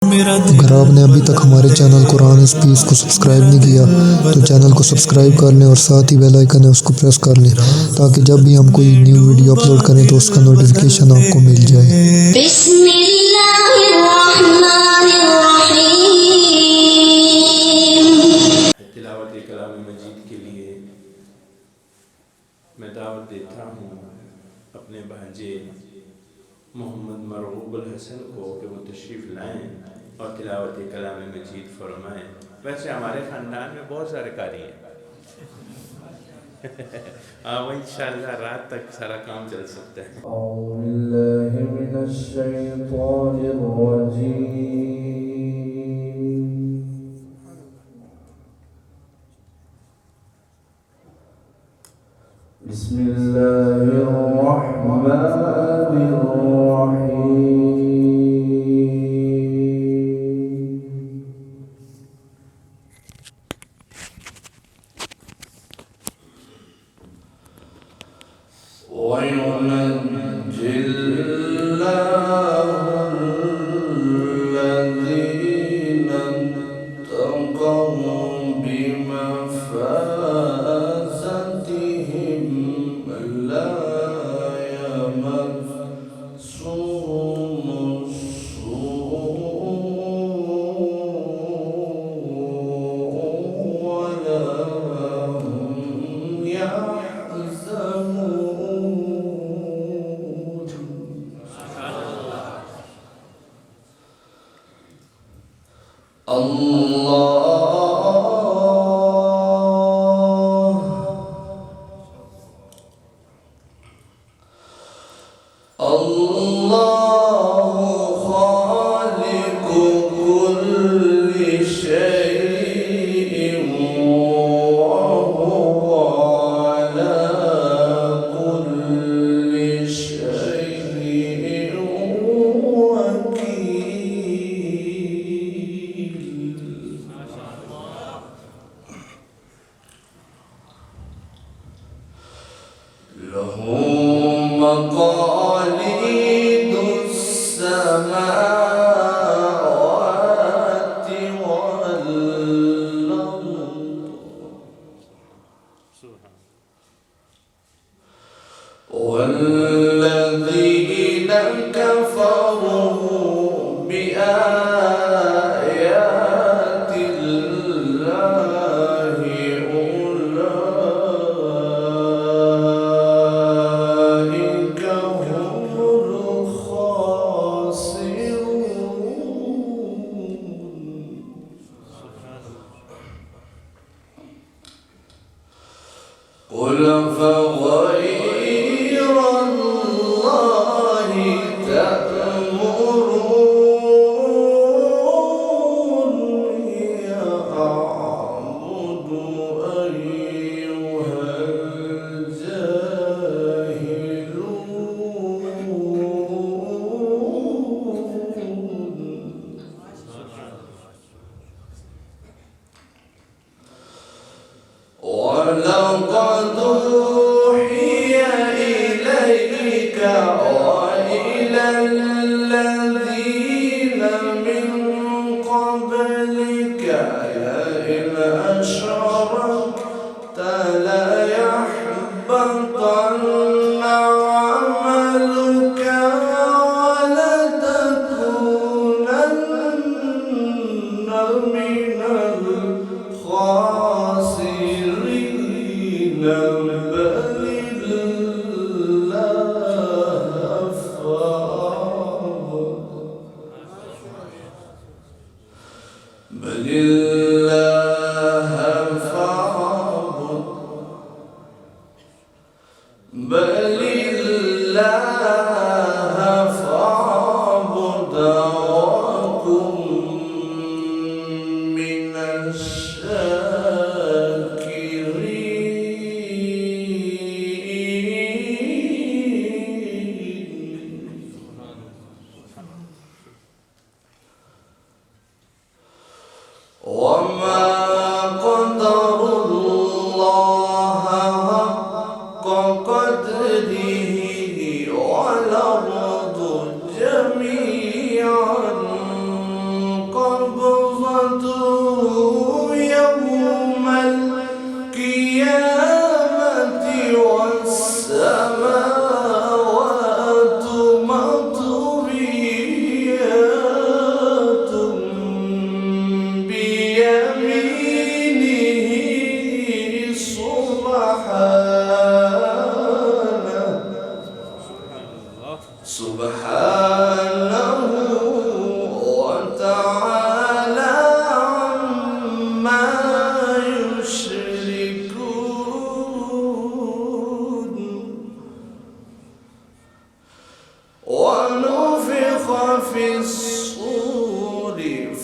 अगर आपने अभी तक हमारे चैनल कुरान स्पीच को सब्सक्राइब नहीं किया तो चैनल को सब्सक्राइब कर लें और साथ ही बेल आइकन है उसको प्रेस कर लें ताकि जब भी हम कोई न्यू वीडियो अपलोड करें तो उसका नोटिफिकेशन आपको मिल जाए। तिलावत कलाम मजीद के लिए मैं दावत देता हूँ अपने भांजे मोहम्मद मरगूब हसन को कि वो तशरीफ़ लाएँ और तिलावत कलाम मजीद फरमाएँ। वैसे हमारे ख़ानदान में बहुत सारे कारी हैं हाँ वो इंशाअल्लाह रात तक सारा काम चल सकता है।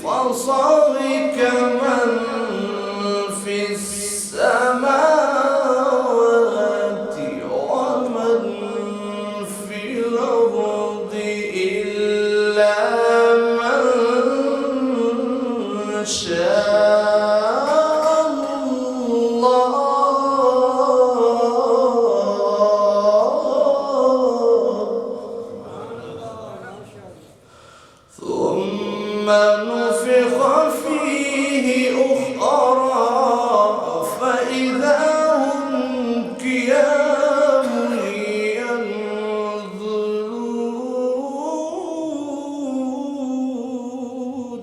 بصرك من في السماوات ومن في الأرض إلا من شاء الله ثم نفخ فيه أخرى فإذا هم قيام ينظرون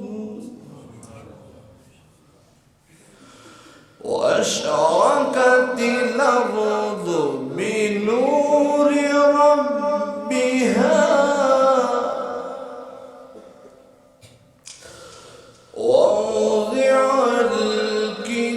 وأشرقت الأرض بنور ربها ووضع الكتاب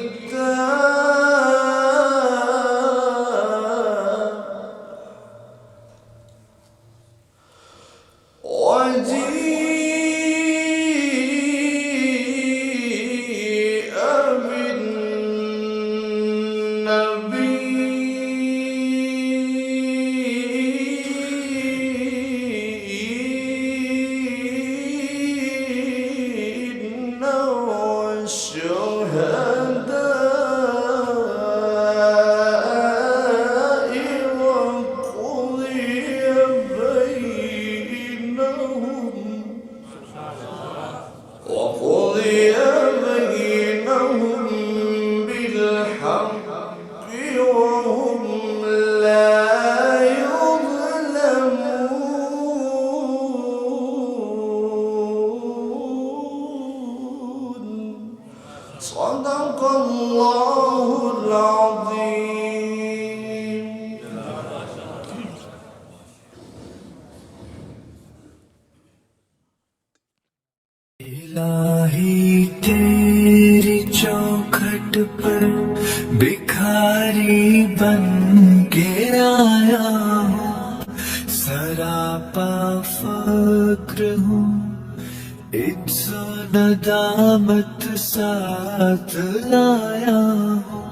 وجيء بالنبيين والشهداء وقضي بينهم بالحق وهم لا يظلمون صدق الله العظيم. इलाही तेरी चौखट पर भिखारी बन के आया हूँ, सरापा फक्र हूँ, इज्जो नदामत साथ लाया हूँ।